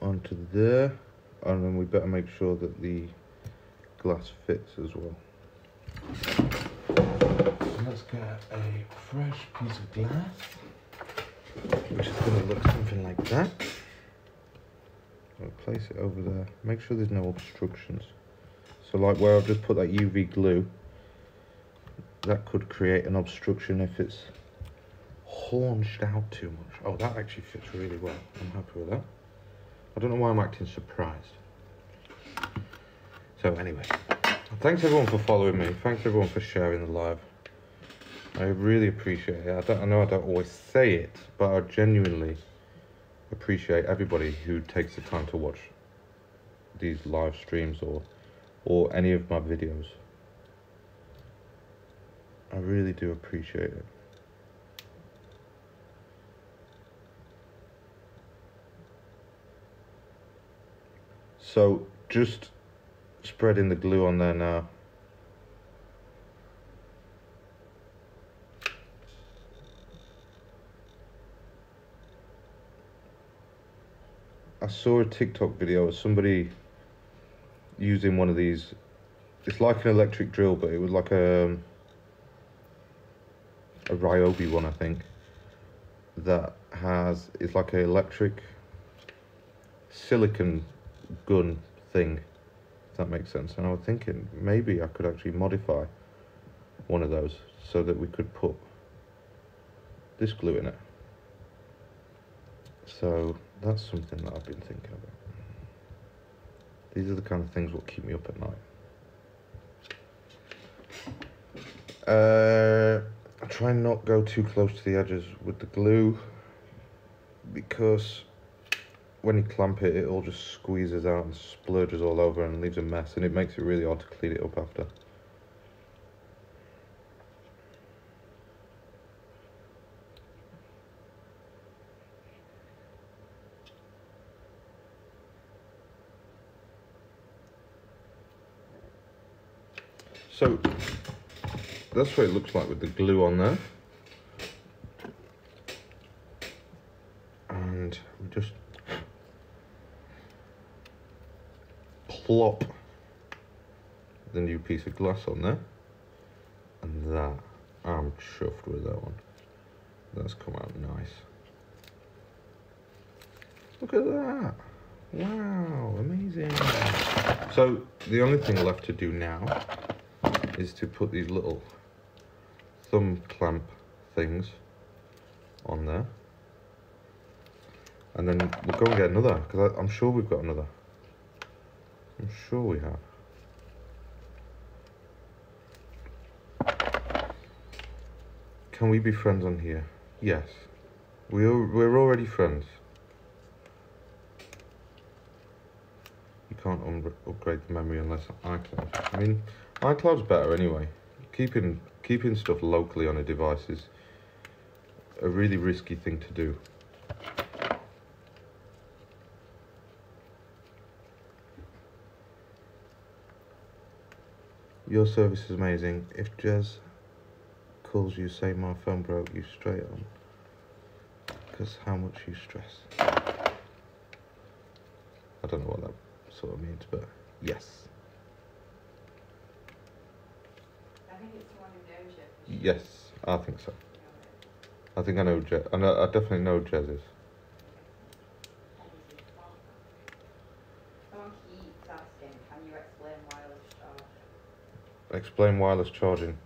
onto there, and then we better make sure that the glass fits as well. So let's get a fresh piece of glass, which is going to look something like that. I'll place it over there, make sure there's no obstructions. So like where I've just put that UV glue, that could create an obstruction if it's hornched out too much. Oh, that actually fits really well. I'm happy with that. I don't know why I'm acting surprised. So anyway, thanks everyone for following me. Thanks everyone for sharing the live. I really appreciate it. I know I don't always say it, but I genuinely appreciate everybody who takes the time to watch these live streams or any of my videos. I really do appreciate it. So just spreading the glue on there now. I saw a TikTok video of somebody using one of these. It's like an electric drill, but it was like a Ryobi one, I think, that it's like an electric silicon gun thing, if that makes sense. And I was thinking maybe I could actually modify one of those so that we could put this glue in it. So that's something that I've been thinking about. These are the kind of things that keep me up at night. I try and not go too close to the edges with the glue, because when you clamp it, it all just squeezes out and splurges all over and leaves a mess, and it makes it really hard to clean it up after. So that's what it looks like with the glue on there. And we just plop the new piece of glass on there. And that, I'm chuffed with that one. That's come out nice. Look at that. Wow, amazing. So the only thing left to do now is to put these little thumb clamp things on there, and then we'll go and get another, because I'm sure we've got another. I'm sure we have. Can we be friends on here? Yes, we're already friends. You can't upgrade the memory unless iCloud. I mean, iCloud's better anyway. Keeping stuff locally on a device is a really risky thing to do. Your service is amazing. If Jez calls you, say my phone broke, you straight on. Because how much you stress. I don't know what that sort of means, but yes. I think it's the one who knows you. Yes, I think so. I think I know Jez. I definitely know Jez is. Someone keeps asking, can you explain wireless charge? Explain wireless charging.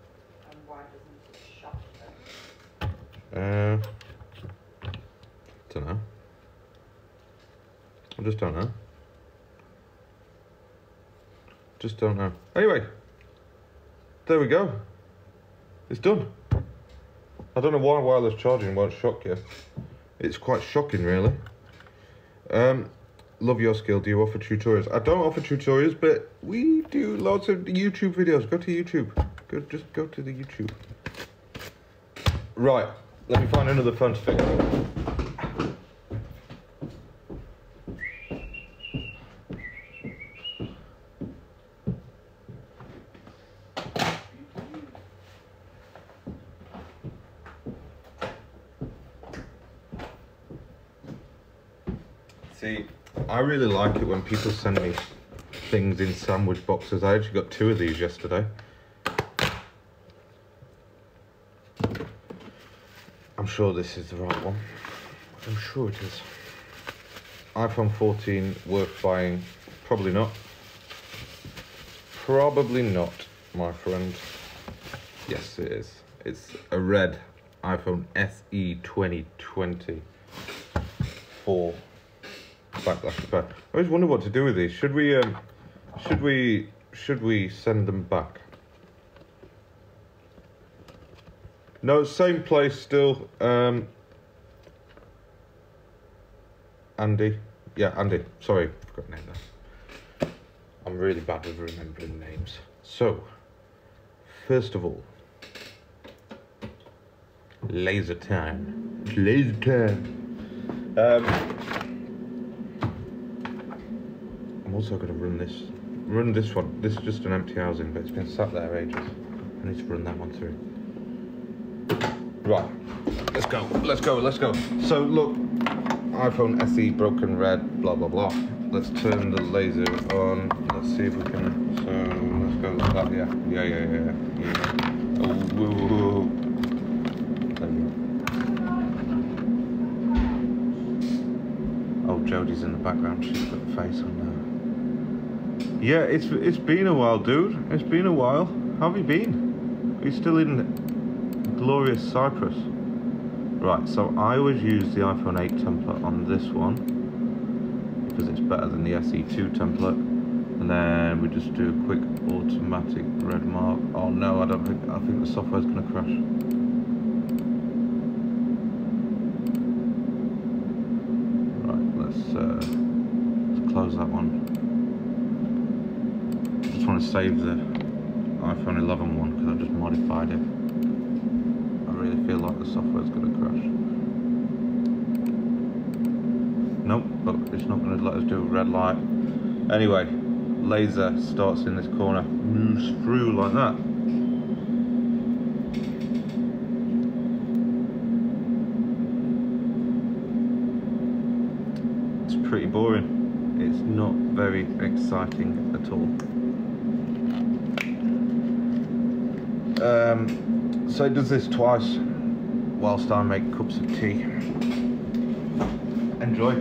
And why doesn't it shock them? Don't know. I just don't know. Just don't know. Anyway, there we go. It's done. I don't know why wireless charging won't shock you. It's quite shocking, really. Love your skill. Do you offer tutorials? I don't offer tutorials, but we do lots of YouTube videos. Go to YouTube. Just go to the YouTube. Right. Let me find another phone to fix. See, I really like it when people send me things in sandwich boxes. I actually got 2 of these yesterday. I'm sure this is the right one. I'm sure it is. iPhone 14 worth buying? Probably not. Probably not, my friend. Yes, it is. It's a red iPhone SE 2020 4 backlash repair. I always wonder what to do with these. Should we send them back? No, same place still. Andy. Yeah, Andy. Sorry, forgot your name there. I'm really bad with remembering names. So, first of all, laser time. Laser time. I'm also going to run this one. This is just an empty housing, but it's been sat there ages. I need to run that one through. Right, let's go. So look, iPhone SE broken red, blah blah blah. Let's turn the laser on. Let's see if we can. So let's go like that. Yeah. Oh, whoa. There we go. Oh, Jodie's in the background. She's got a face on now. Yeah, it's been a while, dude. It's been a while. How have you been? Are you still in glorious Cyprus? Right, so I always use the iPhone 8 template on this one because it's better than the SE2 template. And then we just do a quick automatic red mark. Oh no, I think the software's gonna crash. Right, let's close that one. Just want to save the iPhone 11 one because I've just modified it. I really feel like the software's going to crash. Nope, but it's not going to let us do a red light. Anyway, laser starts in this corner, moves through like that. It's pretty boring. It's not very exciting at all. So it does this twice whilst I make cups of tea. Enjoy.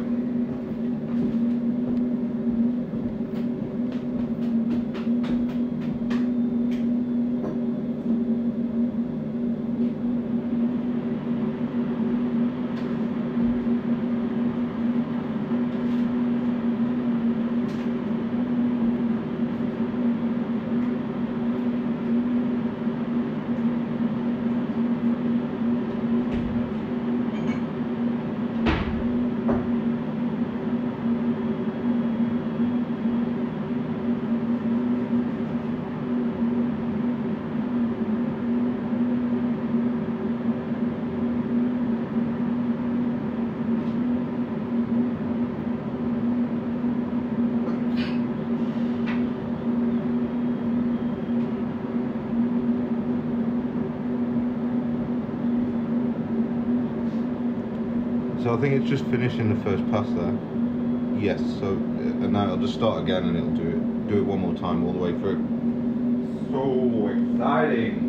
So I think it's just finishing the first pass there. Yes, so and now it'll just start again and it'll do it one more time all the way through. So exciting!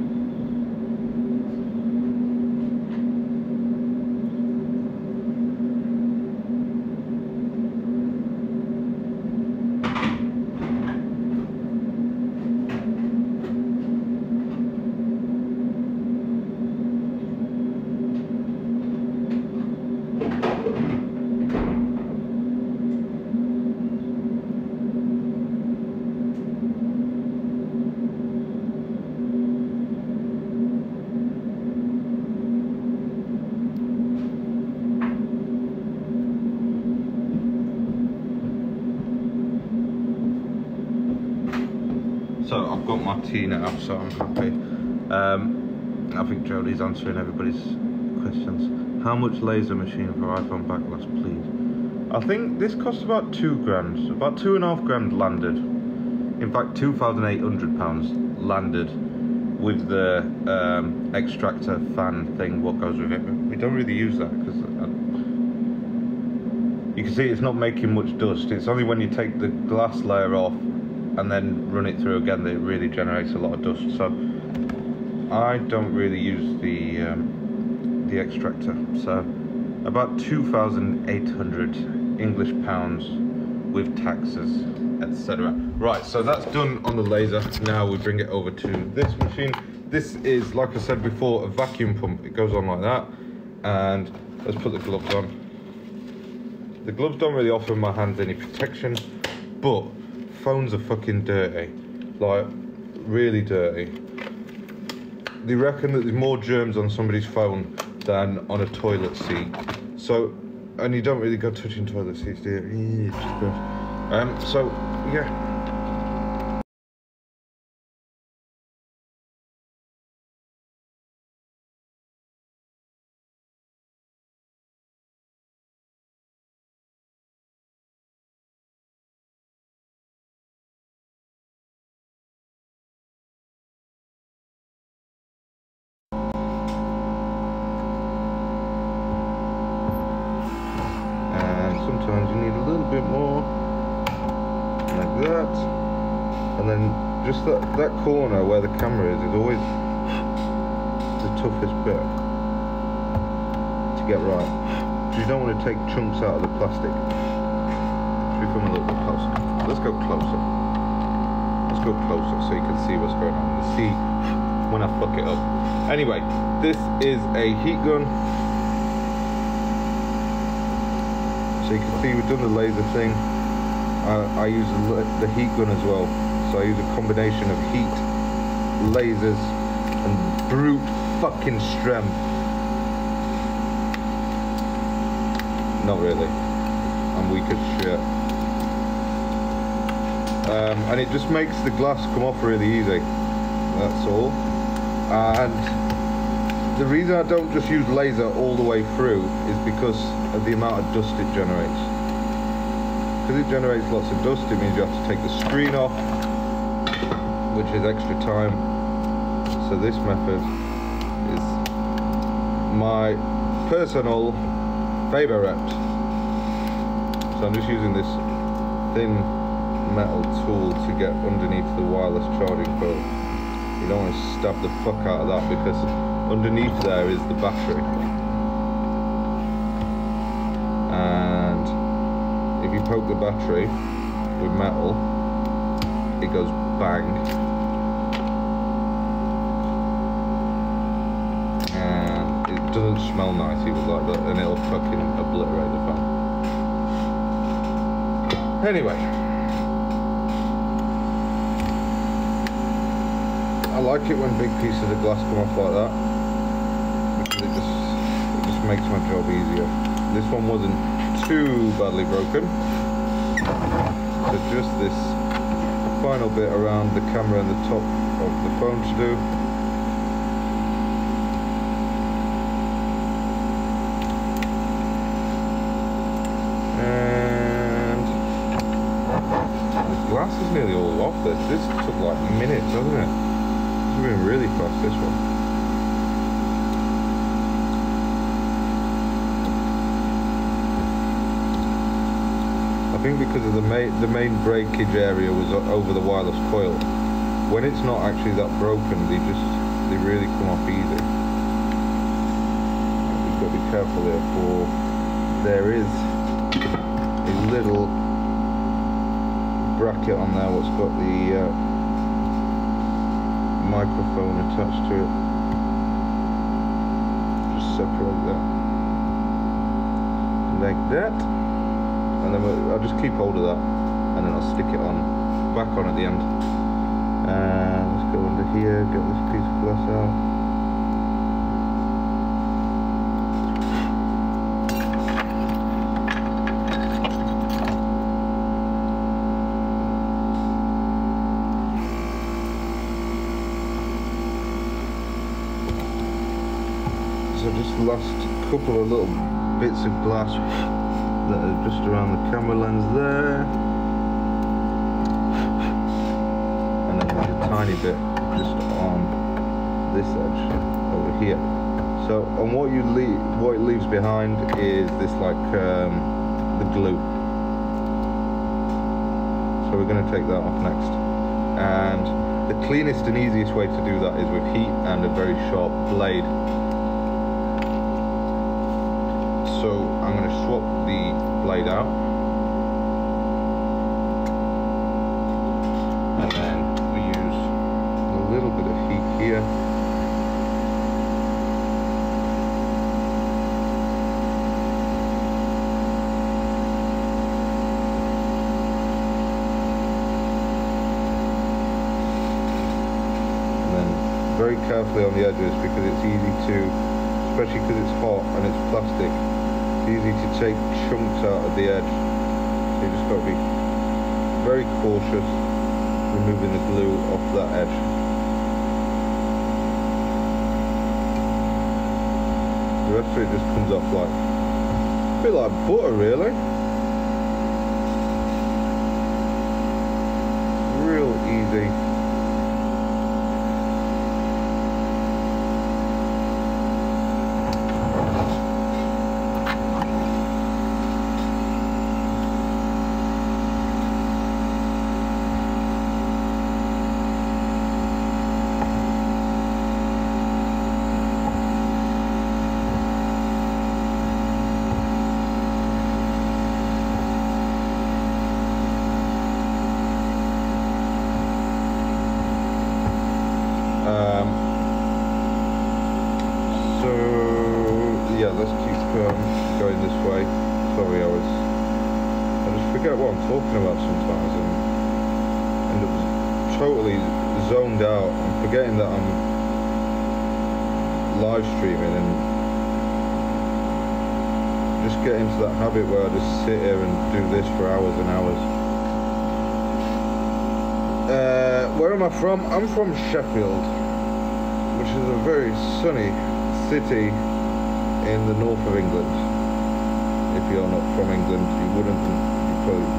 So I've got my tea now, so I'm happy. I think Jodie's answering everybody's questions. How much laser machine for iPhone backlash, please? I think this costs about £2 grand, about £2.5 grand landed. In fact, £2,800 landed with the extractor fan thing. What goes with it? We don't really use that because you can see it's not making much dust. It's only when you take the glass layer off and then run it through again that it really generates a lot of dust. So I don't really use the extractor. So about 2,800 English pounds with taxes, etc. Right, so that's done on the laser. Now we bring it over to this machine. This is, like I said before, a vacuum pump. It goes on like that, and let's put the gloves on. The gloves don't really offer my hands any protection, but phones are fucking dirty, like really dirty. They reckon that there's more germs on somebody's phone than on a toilet seat. So, and you don't really go touching toilet seats, do you? It's just gross. So yeah. Sometimes you need a little bit more, like that, and then just that corner where the camera is always the toughest bit to get right, because you don't want to take chunks out of the plastic. Should we come a little bit closer? Let's go closer. Let's go closer so you can see what's going on and see when I fuck it up. Anyway, this is a heat gun. So you can see we've done the laser thing. I use the heat gun as well. So I use a combination of heat, lasers, and brute fucking strength. Not really. I'm weak as shit. And it just makes the glass come off really easy. That's all. And the reason I don't just use laser all the way through is because of the amount of dust it generates. Because it generates lots of dust, it means you have to take the screen off, which is extra time. So this method is my personal favourite. So I'm just using this thin metal tool to get underneath the wireless charging coil. You don't want to stab the fuck out of that, because underneath there is the battery. And if you poke the battery with metal, it goes bang. And it doesn't smell nice either like that, and it'll fucking obliterate the phone. Anyway, I like it when big pieces of glass come off like that, because it just makes my job easier. This one wasn't too badly broken, so just this final bit around the camera and the top of the phone to do. And the glass is nearly all off this. This took like minutes, hasn't it? It's moving really fast, this one. I think because of the main breakage area was over the wireless coil. When it's not actually that broken, they really come off easy. You've got to be careful here, for there is a little bracket on there what's got the microphone attached to it. Just separate that like that. And then I'll just keep hold of that, and then I'll stick it on, back on at the end. And let's go under here, get this piece of glass out. So just the last couple of little bits of glass that are just around the camera lens there, and then there's a tiny bit just on this edge over here. So, and what it leaves behind is this like the glue. So we're going to take that off next. And the cleanest and easiest way to do that is with heat and a very sharp blade. So I'm going to swap the blade out. And then we use a little bit of heat here. Very carefully on the edges, because it's easy to, especially because it's hot and it's plastic, it's easy to take chunks out of the edge. So you just got to be very cautious removing the glue off that edge. The rest of it just comes off like a bit like butter, really. Real easy. Let's keep going this way. Sorry, I just forget what I'm talking about sometimes and end up totally zoned out and forgetting that I'm live streaming, and just get into that habit where I just sit here and do this for hours and hours. Where am I from? I'm from Sheffield, which is a very sunny city in the north of England. If you're not from England, you wouldn't, whatever.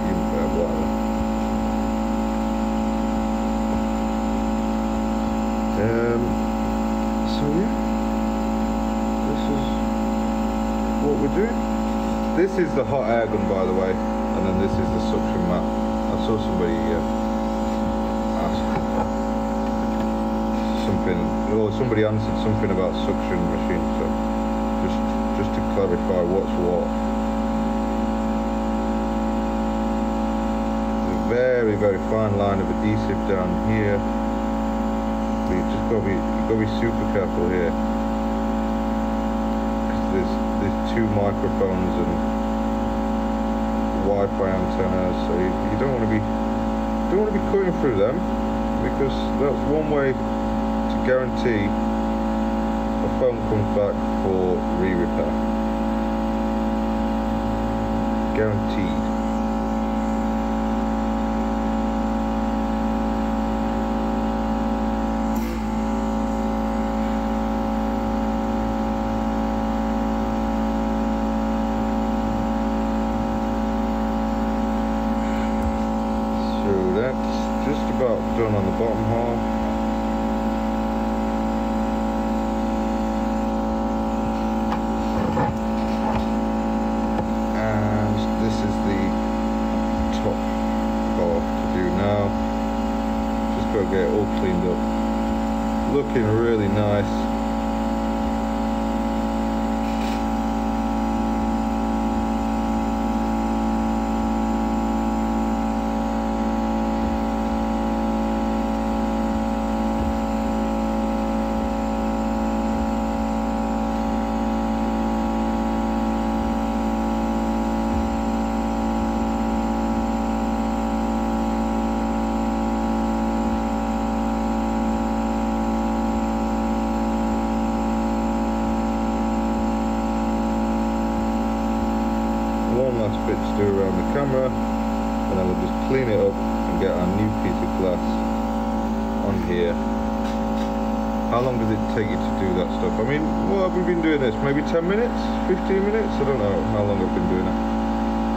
So yeah, this is what we're doing. This is the hot air gun, by the way, and then this is the suction mat. I saw somebody ask something, or somebody answered something about suction machine, so just to clarify what's what. There's a very, very fine line of adhesive down here. But you've got to be super careful here, because there's two microphones and Wi-Fi antennas, so you don't want to be cutting through them, because that's one way to guarantee the phone comes back for re-repair. Guaranteed. So that's just about done on the bottom half. Get it all cleaned up, looking really nice. Bit to do around the camera, and then we'll just clean it up and get our new piece of glass on here. How long does it take you to do that stuff? I mean, what have we been doing this? Maybe 10 minutes? 15 minutes? I don't know how long I've been doing it.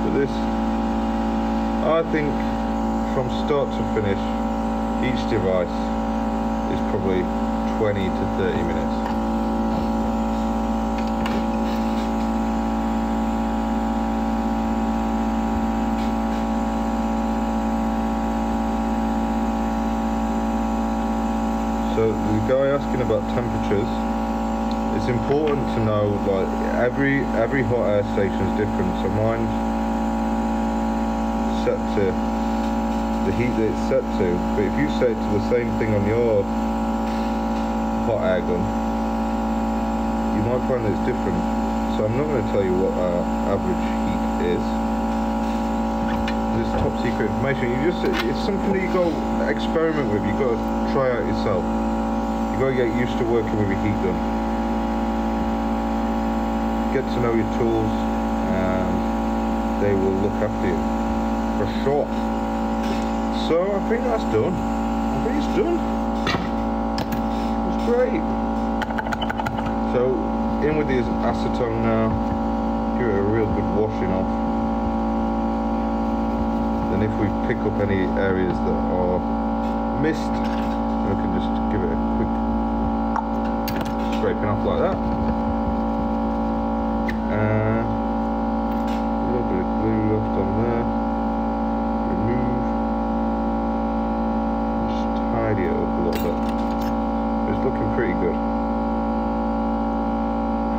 But this, I think from start to finish, each device is probably 20 to 30 minutes. the guy asking about temperatures, it's important to know, like, every hot air station is different. So mine's set to the heat that it's set to, but if you set it to the same thing on your hot air gun, you might find that it's different. So I'm not going to tell you what our average heat is. This is top secret information. It's something that you got to experiment with. You've got to try out yourself. You've got to get used to working with your heat gun. Get to know your tools, and they will look after you, for sure. So I think that's done. I think it's done. It's great. So in with the acetone now. Give it a real good washing off. Then if we pick up any areas that are missed, we can just give it a quick scraping off like that. And a little bit of glue left on there. Remove. Just tidy it up a little bit. It's looking pretty good.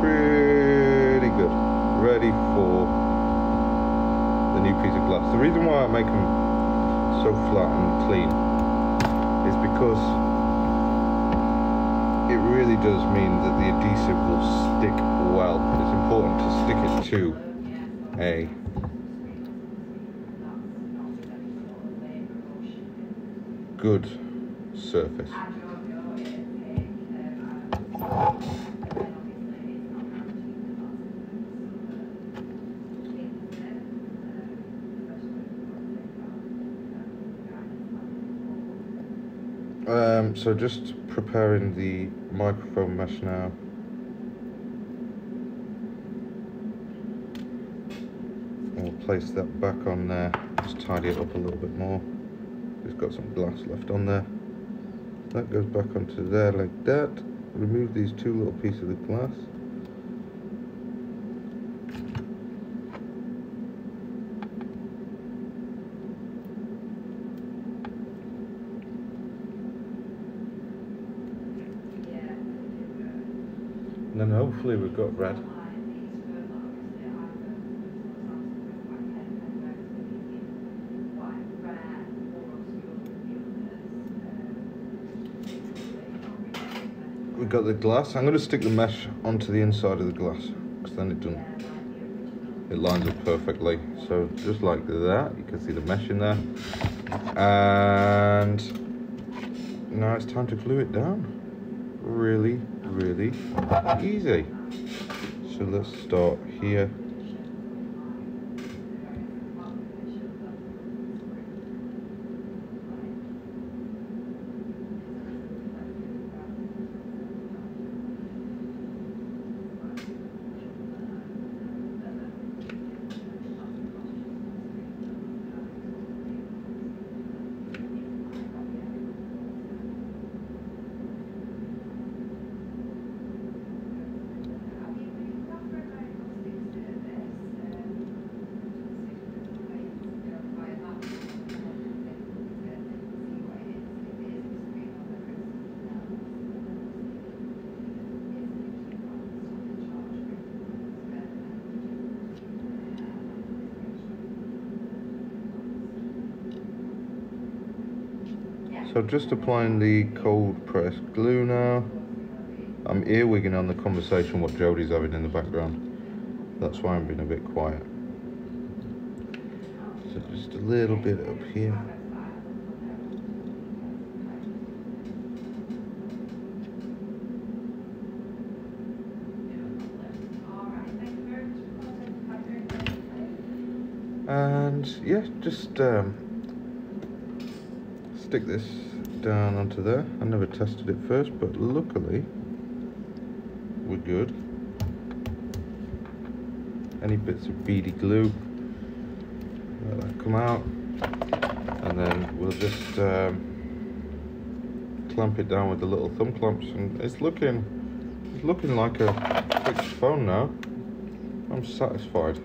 Pretty good. Ready for the new piece of glass. The reason why I make them so flat and clean is because it really does mean that the adhesive will stick well. It's important to stick it to a good surface. So just preparing the microphone mesh now. We'll place that back on there, just tidy it up a little bit more. It's got some glass left on there. That goes back onto there like that. Remove these two little pieces of the glass. And then hopefully we've got red. We've got the glass. I'm going to stick the mesh onto the inside of the glass, because then it lines up perfectly. So just like that, you can see the mesh in there. And now it's time to glue it down. Really easy. So let's start here. So just applying the cold pressed glue now. I'm earwigging on the conversation what Jodie's having in the background. That's why I'm being a bit quiet. So just a little bit up here. And yeah, just stick this down onto there. I never tested it first, but luckily we're good. Any bits of beady glue, let that come out, and then we'll just clamp it down with the little thumb clamps, and it's looking like a fixed phone now. I'm satisfied.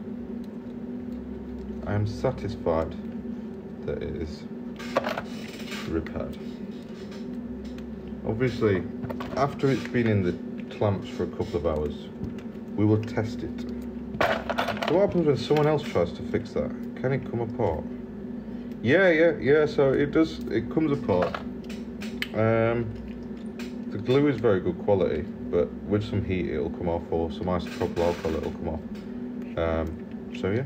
I am satisfied that it is repaired. obviously, after it's been in the clamps for a couple of hours, we will test it. So what happens when someone else tries to fix that? Can it come apart? Yeah, so it does, it comes apart. The glue is very good quality, but with some heat it'll come off, or some isopropyl alcohol it'll come off. So yeah,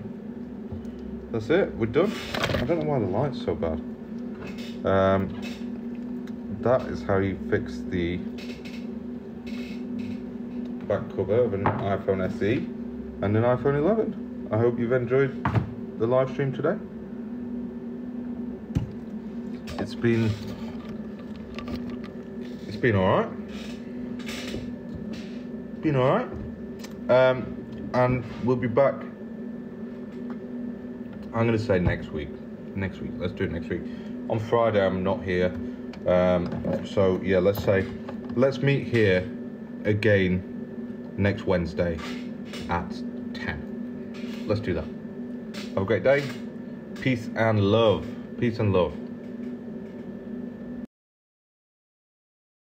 that's it, we're done. I don't know why the light's so bad. That is how you fix the back cover of an iPhone SE and an iPhone 11. I hope you've enjoyed the live stream today. It's been alright. And we'll be back. I'm gonna say next week. Let's do it next week. On Friday I'm not here. So yeah, let's meet here again next Wednesday at 10. Let's do that. Have a great day. Peace and love.